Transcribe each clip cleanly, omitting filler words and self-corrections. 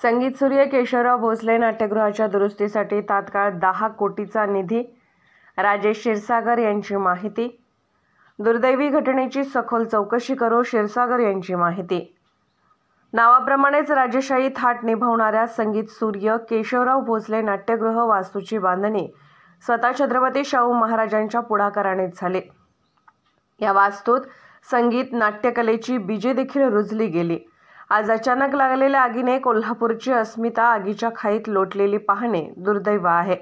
संगीत सूर्य केशवराव भोसले नाट्यगृहाच्या दुरुस्तीसाठी तात्काळ 10 कोटीचा निधी. राजेश क्षीरसागर यांची माहिती. दुर्दैवी घटनेची सखोल चौकशी करू, क्षीरसागर यांची माहिती. नावाप्रमाणेच राजेशाही थाट निभावणाऱ्या संगीत सूर्य केशवराव भोसले नाट्यगृह वास्तूची बांधणी स्वतः छत्रपती शाहू महाराजांच्या पुढाकारानेच झाली. या वास्तूत संगीत नाट्यकलेची बीजे देखील रुजली गेली. आज अचानक लागलेल्या आगीने कोल्हापूरची अस्मिता आगीच्या खाईत लोटलेली पाहणे दुर्दैव आहे.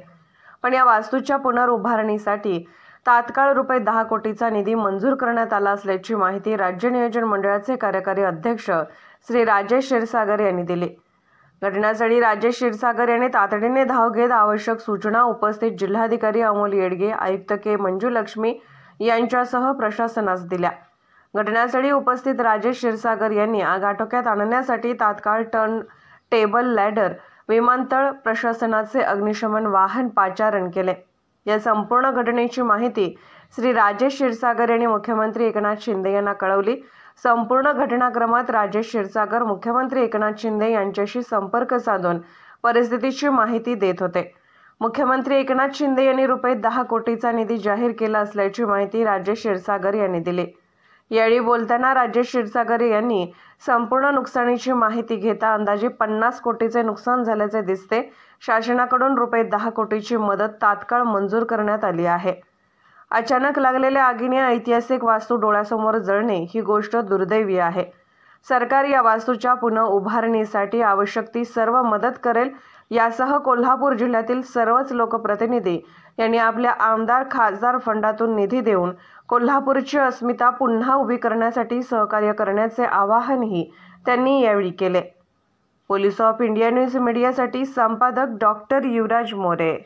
पण या वास्तूच्या पुनर्उभारणीसाठी तात्काळ ₹10 कोटीचा निधी मंजूर करण्यात आला असल्याची माहिती राज्य नियोजन मंडळाचे कार्यकारी अध्यक्ष श्री राजेश क्षीरसागर यांनी दिली. घटनास्थळी राजेश क्षीरसागर यांनी तातडीने धाव घेत आवश्यक सूचना उपस्थित जिल्हाधिकारी अमोल येडगे, आयुक्त के मंजुलक्ष्मी यांच्यासह प्रशासनास दिल्या. घटनास्थळी उपस्थित राजेश क्षीरसागर यांनी आग आटोक्यात आणण्यासाठी तात्काळ टर्न टेबल लॅडर, विमानतळ प्रशासनाचे अग्निशमन वाहन पाचारण केले. या संपूर्ण घटनेची माहिती श्री राजेश क्षीरसागर यांनी मुख्यमंत्री एकनाथ शिंदे यांना कळवली. संपूर्ण घटनाक्रमात राजेश क्षीरसागर मुख्यमंत्री एकनाथ शिंदे यांच्याशी संपर्क साधून परिस्थितीची माहिती देत होते. मुख्यमंत्री एकनाथ शिंदे यांनी ₹10 कोटीचा निधी जाहीर केला असल्याची माहिती राजेश क्षीरसागर यांनी दिली. यावेळी बोलताना राजेश क्षीरसागर यांनी संपूर्ण नुकसानीची माहिती घेता अंदाजे 50 कोटीचे नुकसान झाल्याचे दिसते. शासनाकडून ₹10 कोटीची मदत तात्काळ मंजूर करण्यात आली आहे. अचानक लागलेल्या आगीने ऐतिहासिक वास्तू डोळ्यासमोर जळणे ही गोष्ट दुर्दैवी आहे. सरकार या वास्तूच्या पुनर्उभारणीसाठी आवश्यक ती सर्व मदत करेल. यासह कोल्हापूर जिल्ह्यातील सर्वच लोकप्रतिनिधी यांनी आपल्या आमदार खासदार फंडातून निधी देऊन कोल्हापूरची अस्मिता पुन्हा उभी करण्यासाठी सहकार्य करण्याचे आवाहनही त्यांनी यावेळी केले. पोलीस ऑफ इंडिया न्यूज मीडियासाठी संपादक डॉ. युवराज मोरे.